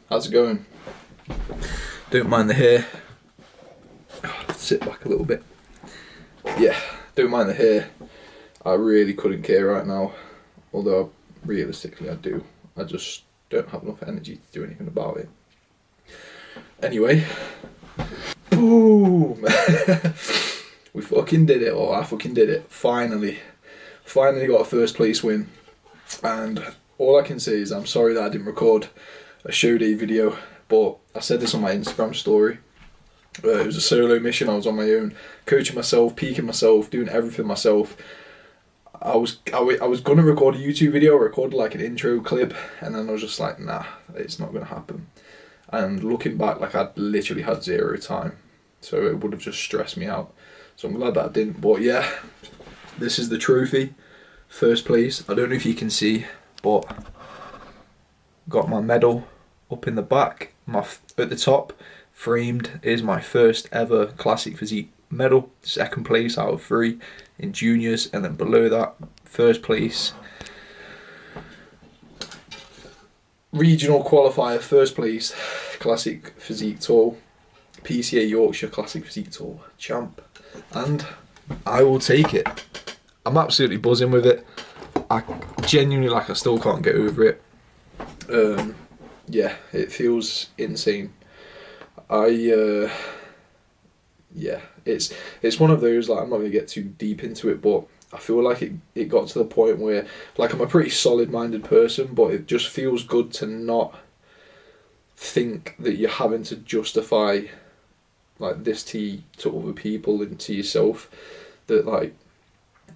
How's it going? Don't mind the hair. Sit back a little bit. Yeah, don't mind the hair. I really couldn't care right now. Although, realistically I do. I just don't have enough energy to do anything about it. Anyway. Boom! We fucking did it, or I fucking did it. Finally got a first place win. And all I can say is I'm sorry that I didn't record a show day video, but I said this on my Instagram story. It was a solo mission. I was on my own, coaching myself, peaking myself, doing everything myself. I was gonna record a YouTube video, record like an intro clip, and then I was just like, nah, it's not gonna happen. And looking back, like I'd literally had zero time, so it would have just stressed me out. So I'm glad that I didn't. But yeah, this is the trophy, first place. I don't know if you can see, but got my medal up in the back. At the top, framed, is my first ever classic physique medal. Second place out of 3 in juniors, and then below that, first place regional qualifier, first place classic physique tour, PCA Yorkshire classic physique tour champ, and I will take it. I'm absolutely buzzing with it. I genuinely, I still can't get over it. Yeah, it feels insane. Yeah, it's one of those, like, I'm not going to get too deep into it, but I feel like it got to the point where, like, I'm a pretty solid-minded person, but it just feels good to not think that you're having to justify, like, this to other people and to yourself, that, like,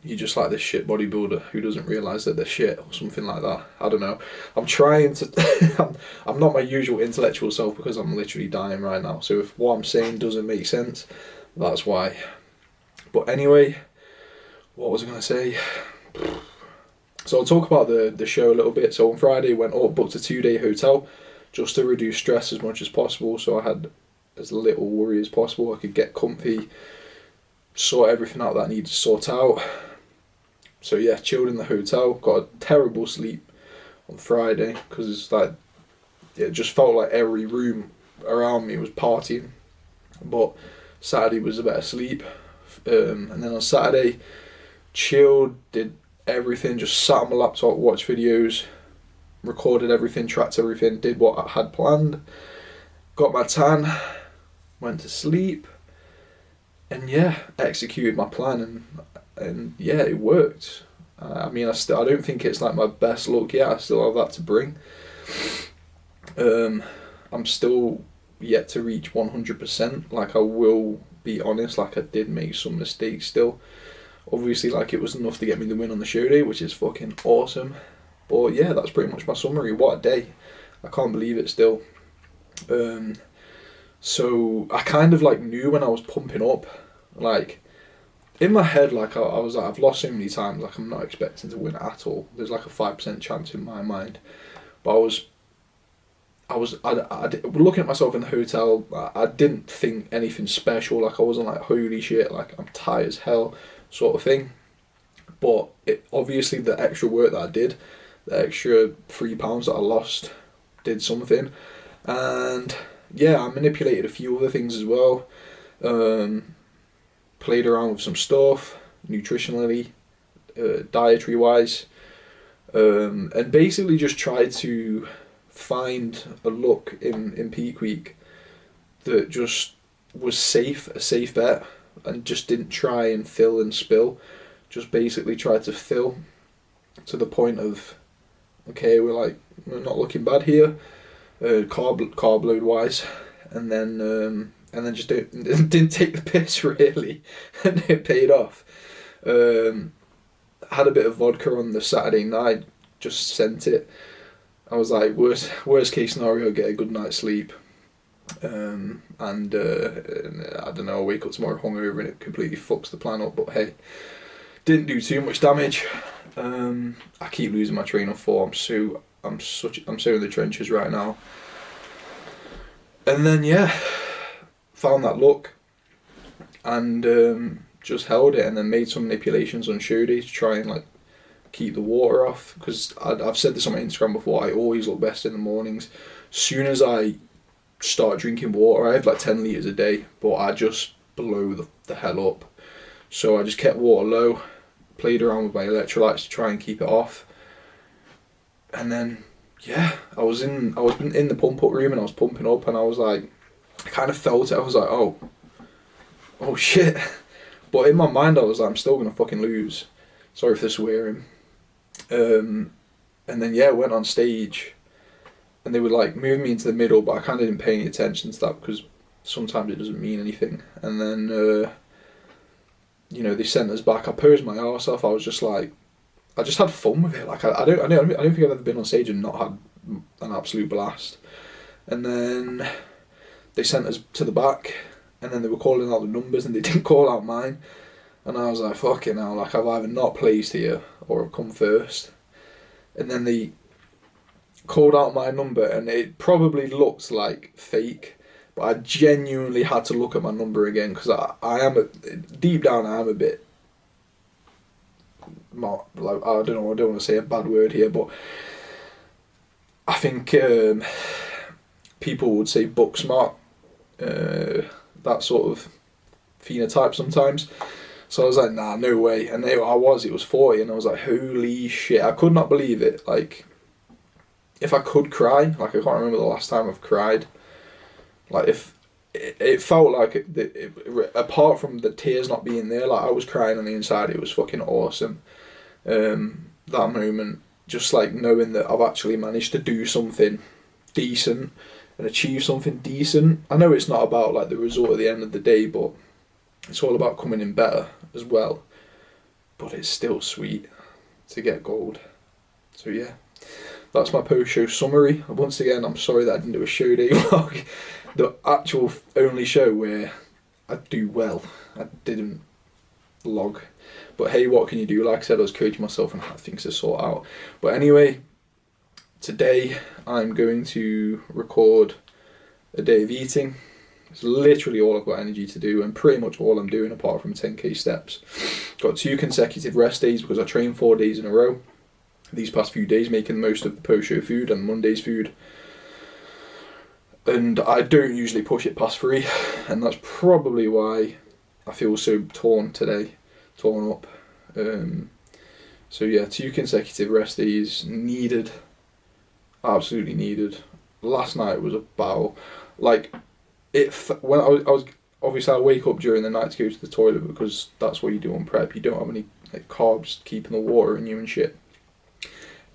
you're just like this shit bodybuilder who doesn't realise that they're shit or something like that. I don't know. I'm trying to... I'm not my usual intellectual self because I'm literally dying right now. So if what I'm saying doesn't make sense, that's why. But anyway, what was I going to say? So I'll talk about the show a little bit. So on Friday, went up, booked a 2-day hotel just to reduce stress as much as possible. So I had as little worry as possible. I could get comfy, sort everything out that I needed to sort out. So yeah, chilled in the hotel, got a terrible sleep on Friday because it's like, it just felt like every room around me was partying. But Saturday was a better sleep, and then on Saturday, chilled, did everything, just sat on my laptop, watched videos, recorded everything, tracked everything, did what I had planned, got my tan, went to sleep, and yeah, executed my plan, and yeah, it worked. I mean, I don't think it's like my best look yet. I still have that to bring. I'm still yet to reach 100%. Like, I will be honest, like, I did make some mistakes still. Obviously, like, it was enough to get me the win on the show day, which is fucking awesome. But yeah, that's pretty much my summary. What a day. I can't believe it still. So I kind of, like, knew when I was pumping up, like, in my head, like, I was like, I've lost so many times, like, I'm not expecting to win at all. There's like a 5% chance in my mind. But I looking at myself in the hotel, I didn't think anything special. Like, I wasn't like, holy shit, like, I'm tired as hell, sort of thing. But obviously the extra work that I did, the extra 3 pounds that I lost, did something. And yeah, I manipulated a few other things as well. Played around with some stuff, nutritionally, dietary wise, and basically just tried to find a look in peak week that just was a safe bet, and just didn't try and fill and spill. Just basically tried to fill to the point of, okay, we're not looking bad here, carb load wise, and then just didn't take the piss really, and it paid off. Had a bit of vodka on the Saturday night, just sent it. I was like, worst case scenario, get a good night's sleep, and I don't know, I'll wake up tomorrow hungover and it completely fucks the plan up. But hey, didn't do too much damage. I keep losing my train of thought. I'm so in the trenches right now. And then yeah, found that look, and just held it, and then made some manipulations on show day to try and like keep the water off, because I've said this on my Instagram before, I always look best in the mornings. As soon as I start drinking water, I have like 10 litres a day, but I just blow the hell up. So I just kept water low, played around with my electrolytes to try and keep it off. And then, yeah, I was in the pump up room and I was pumping up, and I was like, I kind of felt it. I was like, oh shit. But in my mind, I was like, I'm still going to fucking lose. Sorry for the swearing. And then, yeah, went on stage, and they were like moving me into the middle, but I kind of didn't pay any attention to that because sometimes it doesn't mean anything. And then, you know, they sent us back. I posed my arse off. I was just like, I just had fun with it. Like, I don't think I've ever been on stage and not had an absolute blast. And then they sent us to the back, and then they were calling out the numbers, and they didn't call out mine. And I was like, fucking hell, like, I've either not placed here or I've come first. And then they called out my number, and it probably looked like fake, but I genuinely had to look at my number again, because I am, deep down, I am a bit, not, like, I don't want to say a bad word here, but I think people would say book smart, that sort of phenotype sometimes. So I was like, nah, no way. And it was 40, and I was like, holy shit, I could not believe it. Like, if I could cry, like, I can't remember the last time I've cried. Like, if it felt like, apart from the tears not being there, like, I was crying on the inside. It was fucking awesome. That moment, just like knowing that I've actually managed to do something decent and achieve something decent. I know it's not about like the result at the end of the day, but it's all about coming in better as well. But it's still sweet to get gold. So yeah, that's my post-show summary. Once again, I'm sorry that I didn't do a show day vlog. The actual only show where I do well, I didn't vlog. But hey, what can you do? Like I said, I was coaching myself and had things to sort out. But anyway, today I'm going to record a day of eating. It's literally all I've got energy to do, and pretty much all I'm doing apart from 10k steps. Got 2 consecutive rest days because I trained 4 days in a row these past few days, making the most of the post-show food and Monday's food. And I don't usually push it past 3, and that's probably why I feel so torn up. So yeah, 2 consecutive rest days needed, absolutely needed. Last night was a battle. Like, when I was obviously I wake up during the night to go to the toilet because that's what you do on prep. You don't have any like carbs keeping the water in you and shit.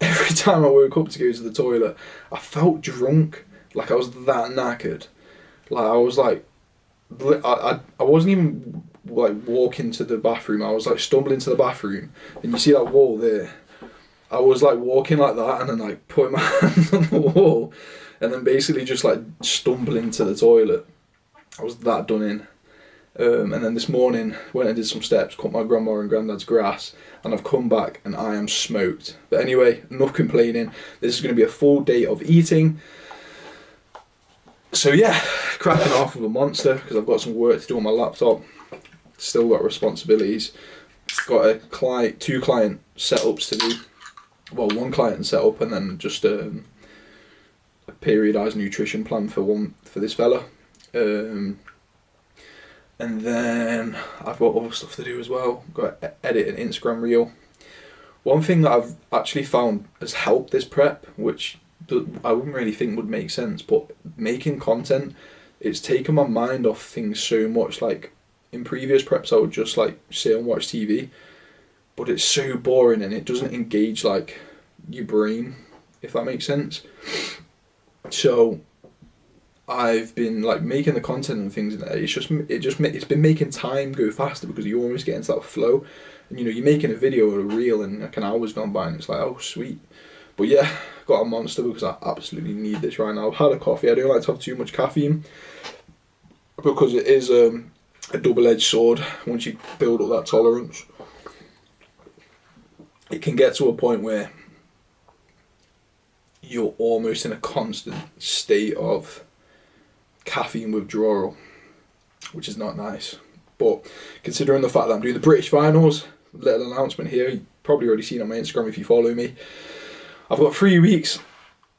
Every time I woke up to go to the toilet, I felt drunk. Like, I was that knackered. Like, I was like, I wasn't even like walking to the bathroom. I was like stumbling to the bathroom, and you see that wall there. I was like walking like that, and then like putting my hands on the wall, and then basically just like stumbling to the toilet. I was that done in. And then this morning, went and did some steps, cut my grandma and granddad's grass, and I've come back and I am smoked. But anyway, enough complaining. This is going to be a full day of eating. So yeah, cracking off with a monster because I've got some work to do on my laptop. Still got responsibilities. Got a 2 client setups to do. Well, 1 client setup, and then just a periodised nutrition plan for this fella. And then I've got other stuff to do as well. Got to edit an Instagram reel. One thing that I've actually found has helped this prep, which I wouldn't really think would make sense, but making content, it's taken my mind off things so much. Like, in previous preps I would just like sit and watch TV, but it's so boring and it doesn't engage like your brain, if that makes sense. So I've been like making the content and things, and it's been making time go faster because you almost get into that flow, and you know, you're making a video or a reel and like an hour's gone by and it's like, oh sweet. But yeah, got a monster because I absolutely need this right now. I've had a coffee. I don't like to have too much caffeine because it is a double-edged sword. Once you build up that tolerance, it can get to a point where you're almost in a constant state of caffeine withdrawal, which is not nice. But considering the fact that I'm doing the British finals, little announcement here, probably already seen on my Instagram if you follow me. I've got 3 weeks,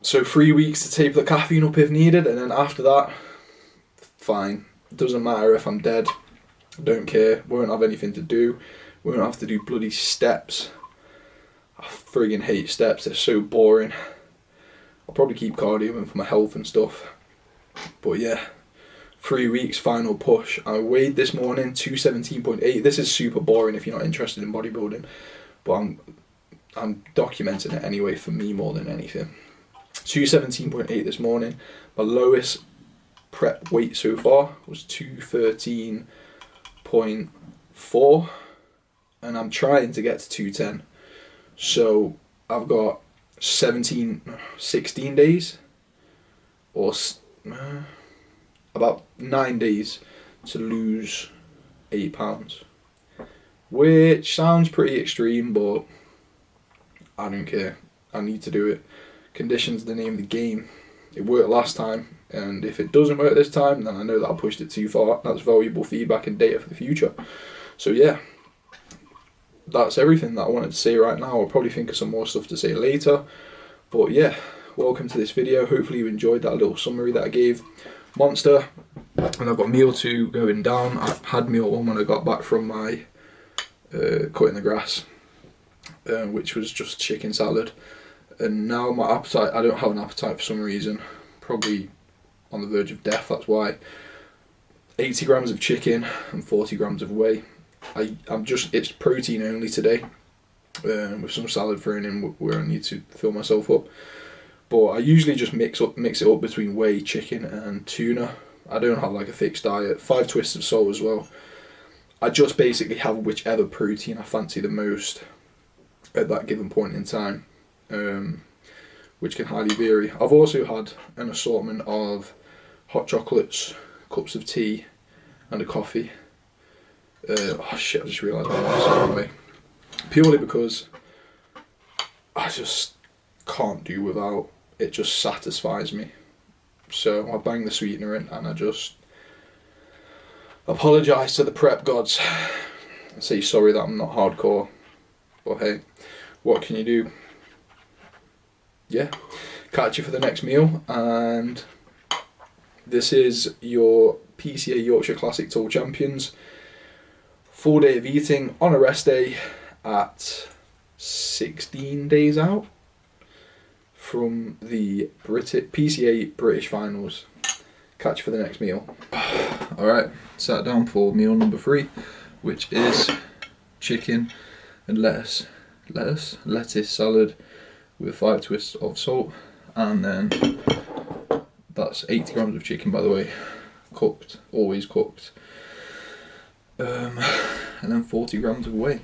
so 3 weeks to taper the caffeine up if needed, and then after that, fine. It doesn't matter if I'm dead. I don't care. Won't have anything to do. Won't have to do bloody steps. I friggin' hate steps. They're so boring. I'll probably keep cardio in for my health and stuff. But yeah, 3 weeks, final push. I weighed this morning 217.8. This is super boring if you're not interested in bodybuilding, but I'm documenting it anyway for me more than anything. 217.8 this morning. My lowest prep weight so far was 213.4, and I'm trying to get to 210. So I've got 16 days, or about 9 days to lose 8 pounds, which sounds pretty extreme, but I don't care. I need to do it. Condition's the name of the game. It worked last time, and if it doesn't work this time, then I know that I pushed it too far. That's valuable feedback and data for the future. So yeah, that's everything that I wanted to say right now. I'll probably think of some more stuff to say later, but yeah, welcome to this video. Hopefully you enjoyed that little summary that I gave. Monster, and I've got meal 2 going down. I had meal 1 when I got back from my cutting the grass, which was just chicken salad, and now my appetite, I don't have an appetite for some reason, probably on the verge of death, that's why. 80 grams of chicken and 40 grams of whey. It's protein only today, with some salad thrown in where I need to fill myself up. But I usually just mix it up between whey, chicken and tuna. I don't have like a fixed diet. 5 twists of salt as well. I just basically have whichever protein I fancy the most at that given point in time, which can highly vary. I've also had an assortment of hot chocolates, cups of tea and a coffee. Oh shit, I just realised my wife's on the way. Purely because I just can't do without. It just satisfies me. So I bang the sweetener in and I just apologise to the prep gods and say sorry that I'm not hardcore. But hey, what can you do? Yeah, catch you for the next meal, and this is your PCA Yorkshire Classic Tour Champions. Full day of eating on a rest day at 16 days out from the PCA British Finals. Catch you for the next meal. Alright, sat down for meal number 3, which is chicken and lettuce salad with 5 twists of salt, and then that's 80 grams of chicken, by the way, cooked, always cooked, and then 40 grams of whey.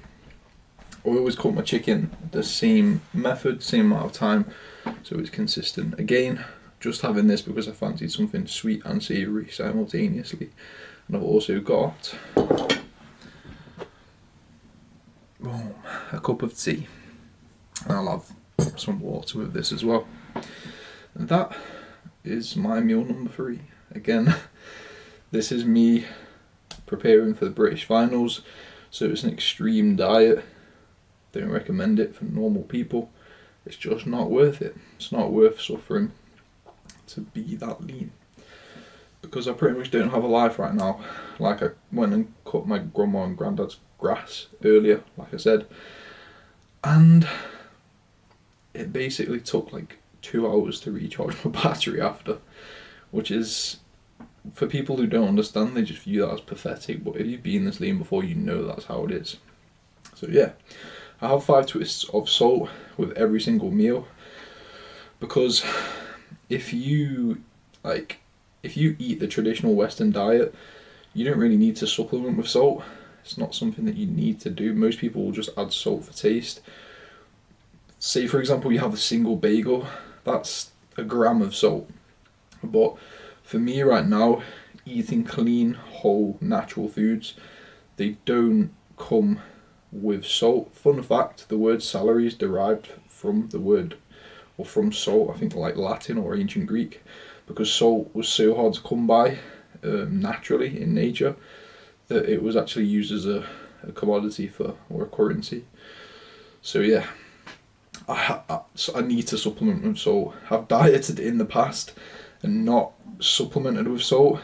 I always cook my chicken the same method, same amount of time, so it's consistent. Again, just having this because I fancied something sweet and savoury simultaneously. And I've also got a cup of tea, and I'll have some water with this as well. And that is my meal number 3. Again, this is me preparing for the British Finals, so it's an extreme diet. Don't recommend it for normal people. It's just not worth it. It's not worth suffering to be that lean, because I pretty much don't have a life right now. Like, I went and cut my grandma and granddad's grass earlier, like I said, and it basically took like 2 hours to recharge my battery after, which is, for people who don't understand, they just view that as pathetic, but if you've been this lean before, you know that's how it is. So yeah, I have 5 twists of salt with every single meal, because if you eat the traditional Western diet, you don't really need to supplement with salt. It's not something that you need to do. Most people will just add salt for taste. Say for example you have a single bagel, that's a gram of salt. But for me right now, eating clean, whole, natural foods, they don't come with salt. Fun fact, the word celery is derived from the word, or from salt, I think like Latin or ancient Greek, because salt was so hard to come by naturally in nature that it was actually used as a commodity or a currency. So yeah, I need to supplement with salt. I've dieted in the past and not supplemented with salt.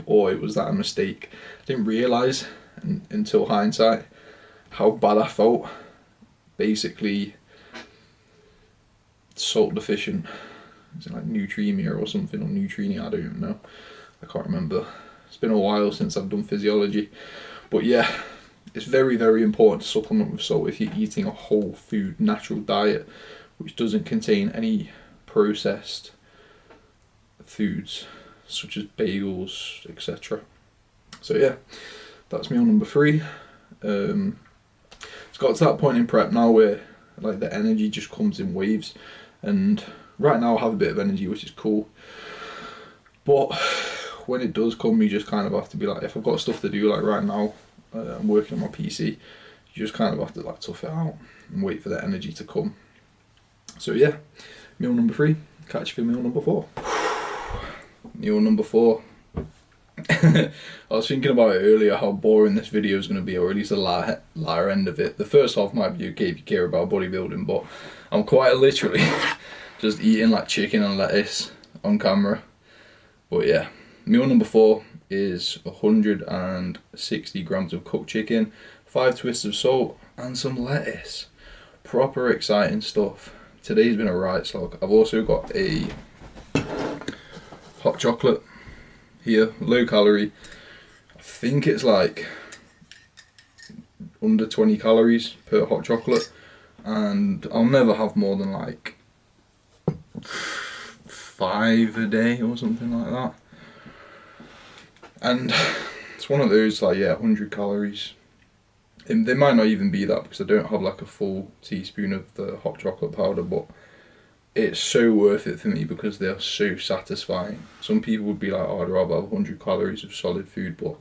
Boy, was that a mistake. I didn't realise until hindsight how bad I felt. Basically, salt deficient. Is it like neutrimia or something, or neutrinia? I don't even know. I can't remember. It's been a while since I've done physiology. But yeah, it's very, very important to supplement with salt if you're eating a whole food, natural diet, which doesn't contain any processed foods, such as bagels, etc. So yeah, that's meal number 3. It's got to that point in prep now where like the energy just comes in waves, and right now I have a bit of energy, which is cool, but when it does come, you just kind of have to be like, if I've got stuff to do, like right now I'm working on my PC, you just kind of have to like tough it out and wait for the energy to come. So yeah, meal number 3, catch you for meal number 4. Meal number 4. I was thinking about it earlier, how boring this video is going to be, or at least the latter end of it. The first half might be okay if you care about bodybuilding, but I'm quite literally just eating like chicken and lettuce on camera. But yeah, meal number 4 is 160 grams of cooked chicken, 5 twists of salt, and some lettuce. Proper exciting stuff. Today's been a right slog. I've also got a hot chocolate here, low calorie. I think it's like under 20 calories per hot chocolate, and I'll never have more than like 5 a day or something like that. And it's one of those like, yeah, 100 calories. And they might not even be that because I don't have like a full teaspoon of the hot chocolate powder, but it's so worth it for me because they're so satisfying. Some people would be like, oh, I'd rather have 100 calories of solid food, but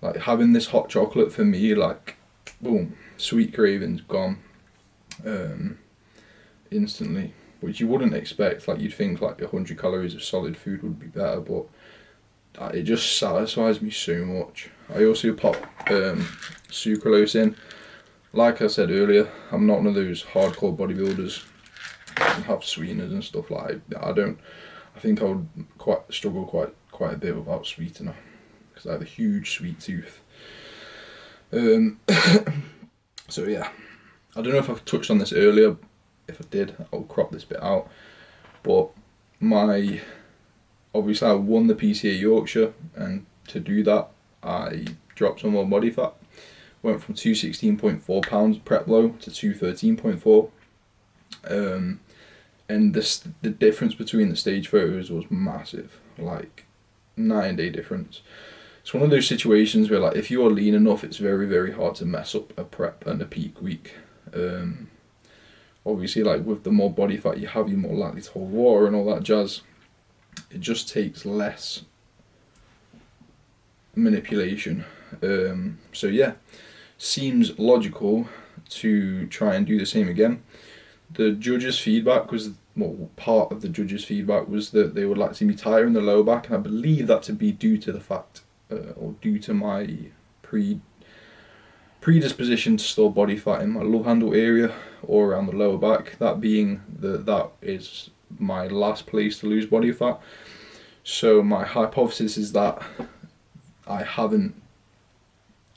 like having this hot chocolate for me, like, boom, sweet cravings gone instantly, which you wouldn't expect. Like, you'd think like 100 calories of solid food would be better, but it just satisfies me so much. I also pop sucralose in. Like I said earlier, I'm not one of those hardcore bodybuilders and have sweeteners and stuff like that. I think I would struggle quite a bit without sweetener because I have a huge sweet tooth. So yeah, I don't know if I touched on this earlier. If I did, I'll crop this bit out. But obviously I won the PCA Yorkshire, and to do that I dropped some more body fat. Went from 216.4 pounds prep low to 213.4. And the difference between the stage photos was massive, like 9-day difference. It's one of those situations where like if you are lean enough, it's very, very hard to mess up a prep and a peak week. Obviously, like with the more body fat you have, you're more likely to hold water and all that jazz. It just takes less manipulation. So yeah, seems logical to try and do the same again. The judges' feedback was, well, part of the judges' feedback was that they would like to see me tighter in the lower back, and I believe that to be due to the fact, or due to my predisposition to store body fat in my love handle area or around the lower back. That being that is my last place to lose body fat. So my hypothesis is that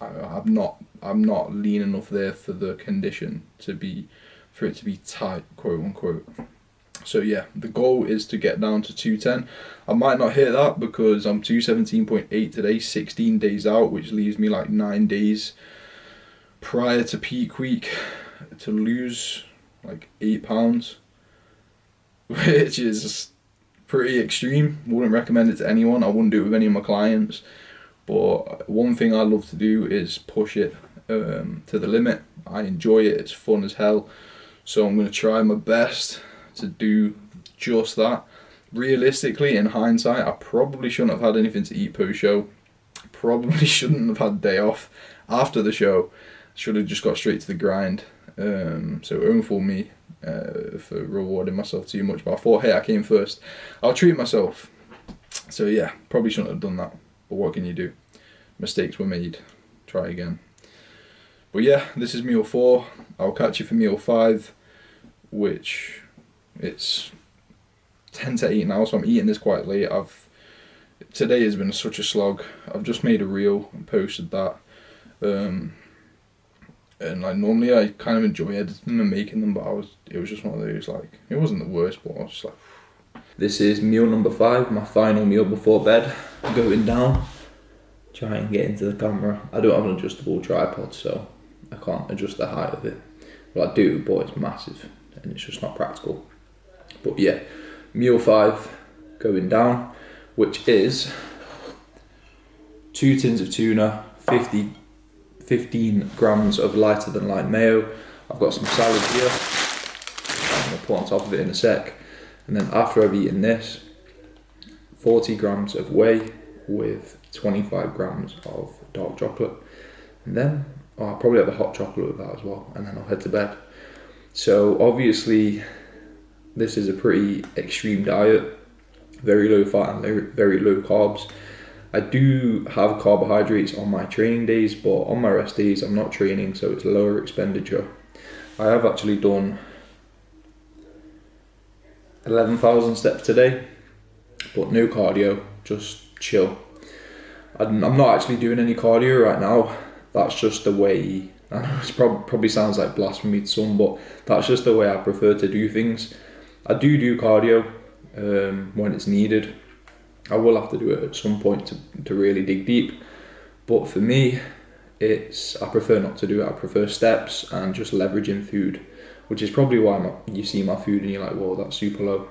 I'm not lean enough there for the condition for it to be tight, quote unquote. So yeah, the goal is to get down to 210. I might not hit that because I'm 217.8 today, 16 days out, which leaves me like 9 days prior to peak week to lose like 8 pounds, which is pretty extreme. Wouldn't recommend it to anyone. I wouldn't do it with any of my clients. But one thing I love to do is push it to the limit. I enjoy it. It's fun as hell. So I'm going to try my best to do just that. Realistically, in hindsight, I probably shouldn't have had anything to eat post-show. Probably shouldn't have had a day off after the show. Should have just got straight to the grind. So own for me for rewarding myself too much. But I thought, hey, I came first. I'll treat myself. So yeah, probably shouldn't have done that. But what can you do? Mistakes were made. Try again. But yeah, this is meal 4. I'll catch you for meal 5, which it's 10 to 8 now, so I'm eating this quite late. Today has been such a slog. I've just made a reel and posted that. And like normally I kind of enjoy editing and making them, but it was just one of those, like, it wasn't the worst, but I was just like. This is meal number 5, my final meal before bed. Going down. Try and get into the camera. I don't have an adjustable tripod, so I can't adjust the height of it. Well, I do, but it's massive and it's just not practical. But yeah, meal 5 going down, which is 2 tins of tuna, 15 grams of lighter than light mayo. I've got some salad here. I'm going to put on top of it in a sec. And then after I've eaten this, 40 grams of whey with 25 grams of dark chocolate. And then I'll probably have a hot chocolate with that as well. And then I'll head to bed. So obviously this is a pretty extreme diet. Very low fat and very low carbs. I do have carbohydrates on my training days, but on my rest days I'm not training, so it's lower expenditure. I have actually done 11,000 steps today, but no cardio, just chill. I'm not actually doing any cardio right now. That's just the way, I know it probably sounds like blasphemy to some, but that's just the way I prefer to do things. I do cardio when it's needed. I will have to do it at some point to really dig deep, but for me, I prefer not to do it. I prefer steps and just leveraging food, which is probably why you see my food and you're like, whoa, that's super low.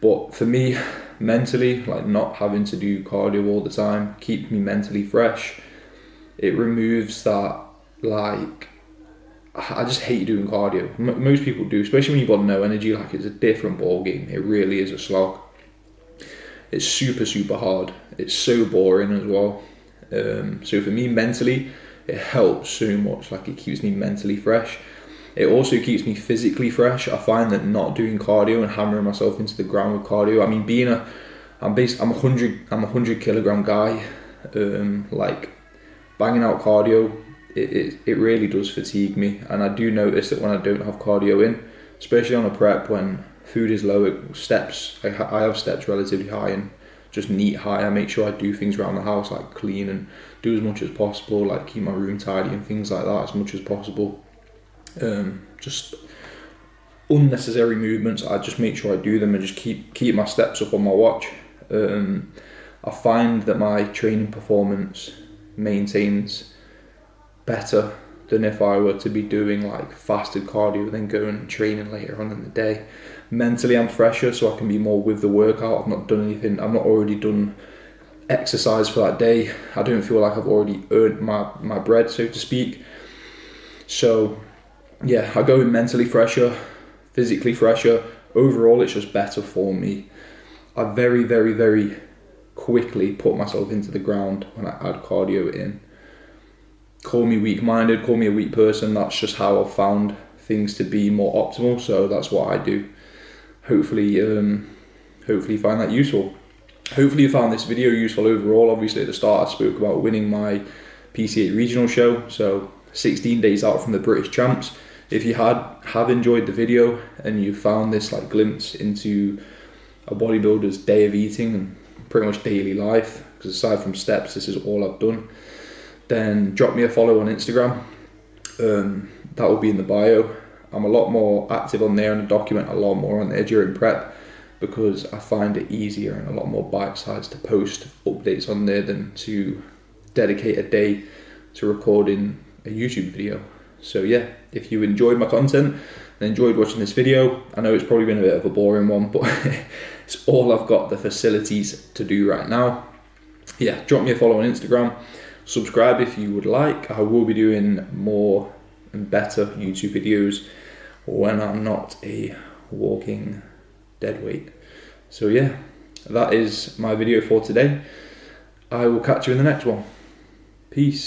But for me, mentally, like not having to do cardio all the time keeps me mentally fresh. It removes that, like, I just hate doing cardio. Most people do, especially when you've got no energy. Like, it's a different ball game. It really is a slog. It's super, super hard. It's so boring as well. So for me, mentally, it helps so much. Like, it keeps me mentally fresh. It also keeps me physically fresh. I find that not doing cardio and hammering myself into the ground with cardio. I mean, I'm a 100 kilogram guy. Like, banging out cardio, it really does fatigue me. And I do notice that when I don't have cardio in, especially on a prep when food is low, I have steps relatively high and just neat high. I make sure I do things around the house, like clean and do as much as possible, like keep my room tidy and things like that as much as possible. Just unnecessary movements, I just make sure I do them and just keep my steps up on my watch. I find that my training performance maintains better than if I were to be doing like fasted cardio and then going and training later on in the day. Mentally I'm fresher, so I can be more with the workout. I've not already done exercise for that day. I don't feel like I've already earned my bread, so to speak. So yeah, I go in mentally fresher, physically fresher. Overall, it's just better for me. I very, very, very quickly put myself into the ground when I add cardio in. Call me weak-minded, call me a weak person. That's just how I've found things to be more optimal. So that's what I do. Hopefully you find that useful. Hopefully you found this video useful overall. Obviously at the start I spoke about winning my PCA regional show. So 16 days out from the British champs. If you have enjoyed the video and you found this like glimpse into a bodybuilder's day of eating and pretty much daily life, because aside from steps, this is all I've done, then drop me a follow on Instagram. That will be in the bio. I'm a lot more active on there and I document a lot more on there during prep because I find it easier and a lot more bite-sized to post updates on there than to dedicate a day to recording a YouTube video. So yeah, if you enjoyed my content and enjoyed watching this video, I know it's probably been a bit of a boring one, but it's all I've got the facilities to do right now. Yeah, drop me a follow on Instagram, subscribe if you would like. I will be doing more and better YouTube videos when I'm not a walking dead weight. So yeah, that is my video for today. I will catch you in the next one. Peace.